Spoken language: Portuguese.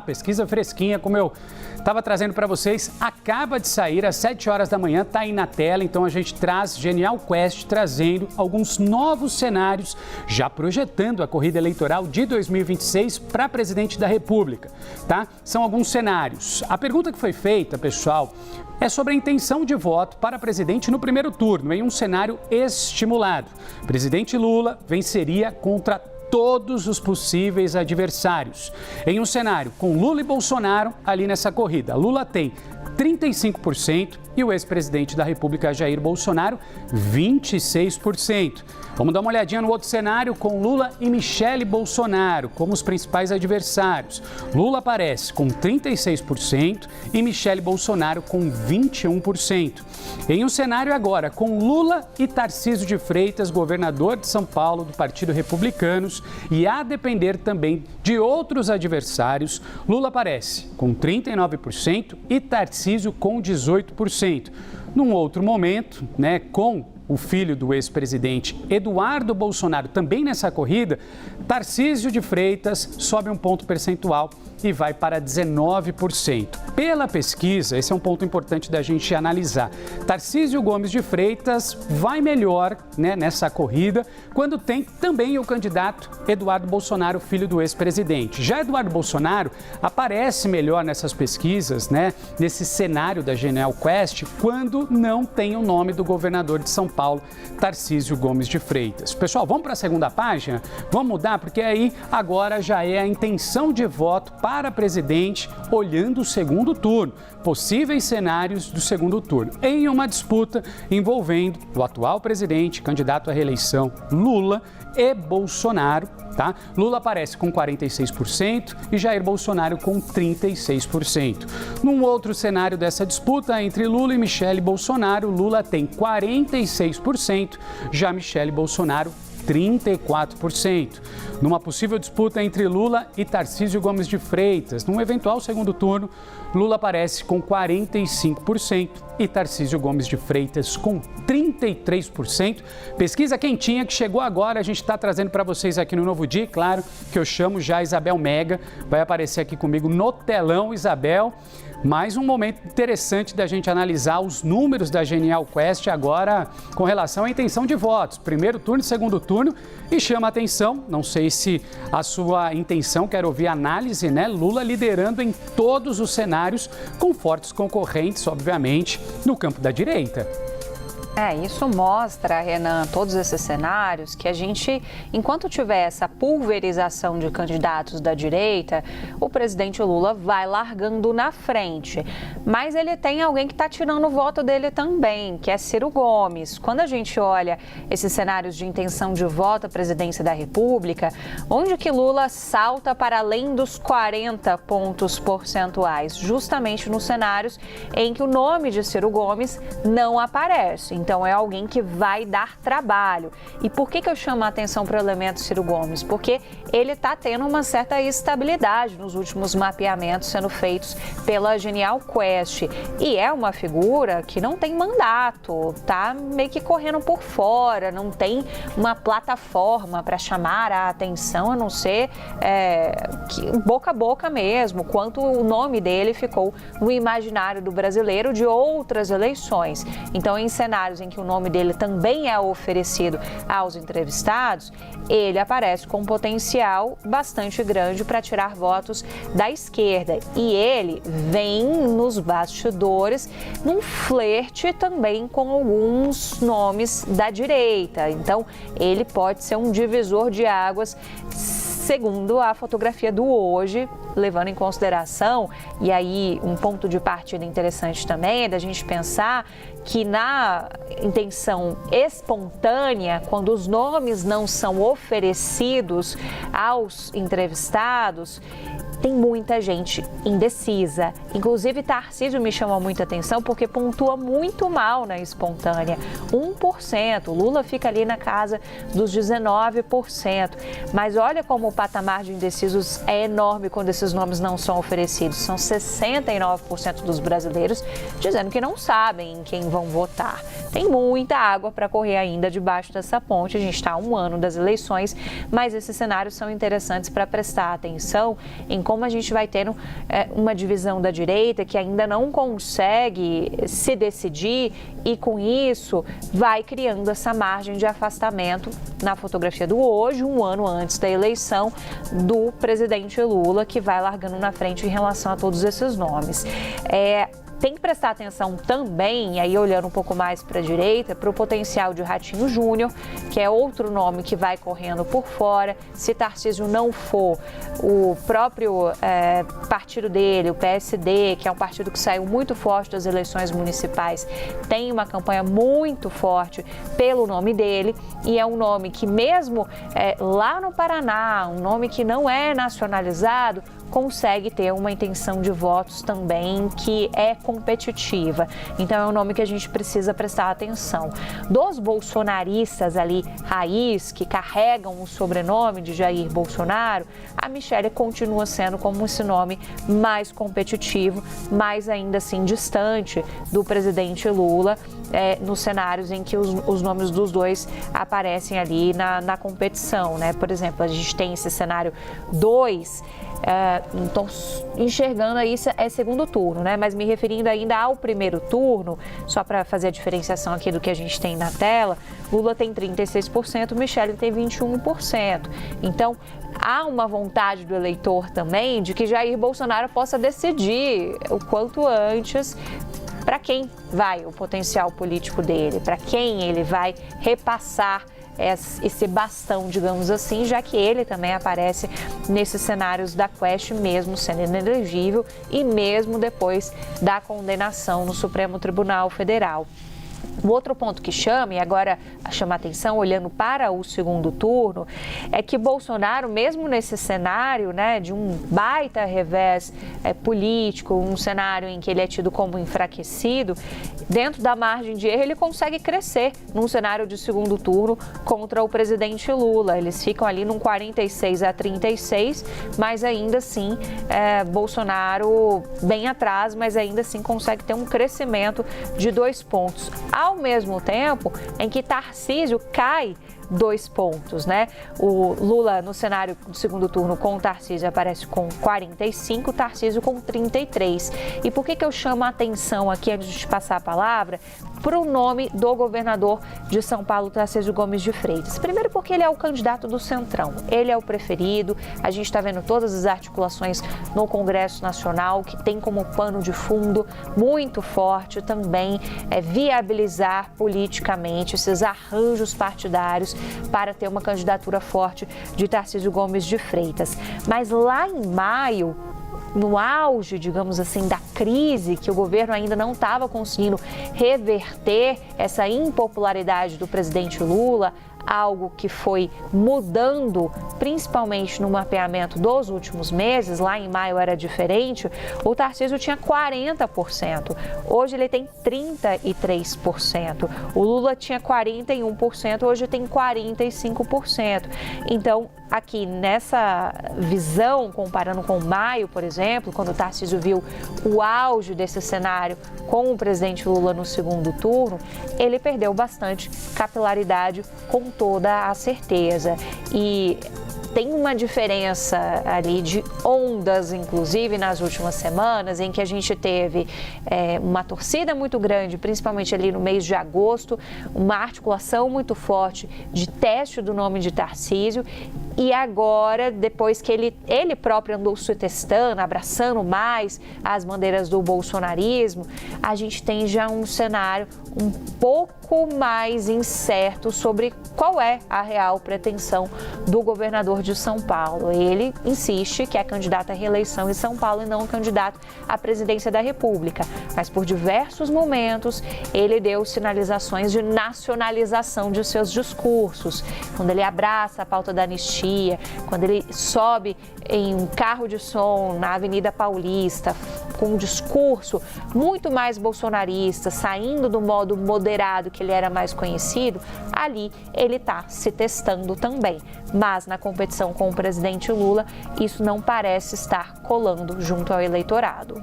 Pesquisa fresquinha, como eu estava trazendo para vocês, acaba de sair às 7 horas da manhã, está aí na tela, então a gente traz Genial Quest trazendo alguns novos cenários, já projetando a corrida eleitoral de 2026 para presidente da República, tá? São alguns cenários. A pergunta que foi feita, pessoal, é sobre a intenção de voto para presidente no primeiro turno, em um cenário estimulado. Presidente Lula venceria contra todos os possíveis adversários. Em um cenário com Lula e Bolsonaro ali nessa corrida, Lula tem 35% e o ex-presidente da República, Jair Bolsonaro, 26%. Vamos dar uma olhadinha no outro cenário com Lula e Michele Bolsonaro como os principais adversários. Lula aparece com 36% e Michele Bolsonaro com 21%. Em um cenário agora com Lula e Tarcísio de Freitas, governador de São Paulo do Partido Republicanos, e a depender também de outros adversários, Lula aparece com 39% e Tarcísio com 18%. Num outro momento, com o filho do ex-presidente Eduardo Bolsonaro também nessa corrida, Tarcísio de Freitas sobe um ponto percentual e vai para 19%. Pela pesquisa, esse é um ponto importante da gente analisar. Tarcísio Gomes de Freitas vai melhor nessa corrida quando tem também o candidato Eduardo Bolsonaro, filho do ex-presidente. Já Eduardo Bolsonaro aparece melhor nessas pesquisas, nesse cenário da Genial Quest, quando não tem o nome do governador de São Paulo, Tarcísio Gomes de Freitas. Pessoal, vamos para a segunda página? Vamos mudar, porque aí agora já é a intenção de voto para presidente, olhando o segundo turno, possíveis cenários do segundo turno, em uma disputa envolvendo o atual presidente, candidato à reeleição, Lula e Bolsonaro, tá? Lula aparece com 46% e Jair Bolsonaro com 36%. Num outro cenário dessa disputa entre Lula e Michele Bolsonaro, Lula tem 46%, já Michele Bolsonaro 34%. Numa possível disputa entre Lula e Tarcísio Gomes de Freitas, num eventual segundo turno, Lula aparece com 45% e Tarcísio Gomes de Freitas com 33%. Pesquisa quentinha que chegou agora, a gente está trazendo para vocês aqui no Novo Dia, claro, que eu chamo já Isabel Mega, vai aparecer aqui comigo no telão, Isabel. Mais um momento interessante da gente analisar os números da Genial Quest agora com relação à intenção de votos. Primeiro turno e segundo turno, e chama a atenção, não sei se a sua intenção, quero ouvir a análise, Lula liderando em todos os cenários, com fortes concorrentes, obviamente, no campo da direita. Isso mostra, Renan, todos esses cenários, que a gente, enquanto tiver essa pulverização de candidatos da direita, o presidente Lula vai largando na frente. Mas ele tem alguém que está tirando o voto dele também, que é Ciro Gomes. Quando a gente olha esses cenários de intenção de voto à presidência da República, onde que Lula salta para além dos 40 pontos percentuais? Justamente nos cenários em que o nome de Ciro Gomes não aparece. Então, é alguém que vai dar trabalho. E por que eu chamo a atenção para o elemento Ciro Gomes? Porque ele está tendo uma certa estabilidade nos últimos mapeamentos sendo feitos pela Genial Quest. E é uma figura que não tem mandato, está meio que correndo por fora, não tem uma plataforma para chamar a atenção, a não ser boca a boca mesmo, quanto o nome dele ficou no imaginário do brasileiro de outras eleições. Então, em cenários em que o nome dele também é oferecido aos entrevistados, ele aparece com um potencial bastante grande para tirar votos da esquerda. E ele vem nos bastidores num flerte também com alguns nomes da direita. Então, ele pode ser um divisor de águas, segundo a fotografia do Hoje, levando em consideração, e aí um ponto de partida interessante também é da gente pensar que na intenção espontânea, quando os nomes não são oferecidos aos entrevistados, tem muita gente indecisa. Inclusive, Tarcísio me chama muita atenção porque pontua muito mal na espontânea. 1%. Lula fica ali na casa dos 19%. Mas olha como o patamar de indecisos é enorme quando esses nomes não são oferecidos. São 69% dos brasileiros dizendo que não sabem em quem vão votar. Tem muita água para correr ainda debaixo dessa ponte. A gente está há um ano das eleições, mas esses cenários são interessantes para prestar atenção em como a gente vai tendo uma divisão da direita que ainda não consegue se decidir e com isso vai criando essa margem de afastamento na fotografia do hoje, um ano antes da eleição do presidente Lula, que vai largando na frente em relação a todos esses nomes. Tem que prestar atenção também, aí olhando um pouco mais para a direita, para o potencial de Ratinho Júnior, que é outro nome que vai correndo por fora. Se Tarcísio não for, o próprio partido dele, o PSD, que é um partido que saiu muito forte das eleições municipais, tem uma campanha muito forte pelo nome dele e é um nome que mesmo lá no Paraná, um nome que não é nacionalizado, consegue ter uma intenção de votos também que é competitiva. Então é um nome que a gente precisa prestar atenção. Dos bolsonaristas ali, raiz, que carregam o sobrenome de Jair Bolsonaro, a Michelle continua sendo como esse nome mais competitivo, mas ainda assim distante do presidente Lula, nos cenários em que os nomes dos dois aparecem ali na competição, né? Por exemplo, a gente tem esse cenário 2, então enxergando aí segundo turno, né? Mas me referindo ainda ao primeiro turno, só para fazer a diferenciação aqui do que a gente tem na tela, Lula tem 36%, Michelle tem 21%. Então há uma vontade do eleitor também de que Jair Bolsonaro possa decidir o quanto antes para quem vai o potencial político dele, para quem ele vai repassar esse bastão, digamos assim, já que ele também aparece nesses cenários da Quest, mesmo sendo inelegível e mesmo depois da condenação no Supremo Tribunal Federal. O outro ponto que chama, e agora chama atenção, olhando para o segundo turno, é que Bolsonaro, mesmo nesse cenário, né, de um baita revés político, um cenário em que ele é tido como enfraquecido, dentro da margem de erro ele consegue crescer num cenário de segundo turno contra o presidente Lula. Eles ficam ali num 46-36, mas ainda assim Bolsonaro bem atrás, mas ainda assim consegue ter um crescimento de 2 pontos. Ao mesmo tempo em que Tarcísio cai 2 pontos, né? O Lula no cenário do segundo turno com o Tarcísio aparece com 45, Tarcísio com 33. E por que eu chamo a atenção aqui, antes de passar a palavra, para o nome do governador de São Paulo, Tarcísio Gomes de Freitas? Primeiro porque ele é o candidato do Centrão, ele é o preferido, a gente está vendo todas as articulações no Congresso Nacional, que tem como pano de fundo muito forte também viabilizar politicamente esses arranjos partidários para ter uma candidatura forte de Tarcísio Gomes de Freitas. Mas lá em maio, no auge, digamos assim, da crise, que o governo ainda não estava conseguindo reverter essa impopularidade do presidente Lula, algo que foi mudando, principalmente no mapeamento dos últimos meses, lá em maio era diferente, o Tarcísio tinha 40%, hoje ele tem 33%, o Lula tinha 41%, hoje tem 45%. Então, aqui nessa visão, comparando com maio, por exemplo, quando o Tarcísio viu o auge desse cenário com o presidente Lula no segundo turno, ele perdeu bastante capilaridade, com toda a certeza. E tem uma diferença ali de ondas, inclusive nas últimas semanas, em que a gente teve uma torcida muito grande, principalmente ali no mês de agosto, uma articulação muito forte de teste do nome de Tarcísio. E agora, depois que ele próprio andou se testando, abraçando mais as bandeiras do bolsonarismo, a gente tem já um cenário um pouco mais incerto sobre qual é a real pretensão do governador de São Paulo. Ele insiste que é candidato à reeleição em São Paulo e não candidato à presidência da República. Mas por diversos momentos ele deu sinalizações de nacionalização de seus discursos. Quando ele abraça a pauta da anistia, quando ele sobe em um carro de som na Avenida Paulista, com um discurso muito mais bolsonarista, saindo do modo moderado que ele era mais conhecido, ali ele está se testando também. Mas na competição com o presidente Lula, isso não parece estar colando junto ao eleitorado.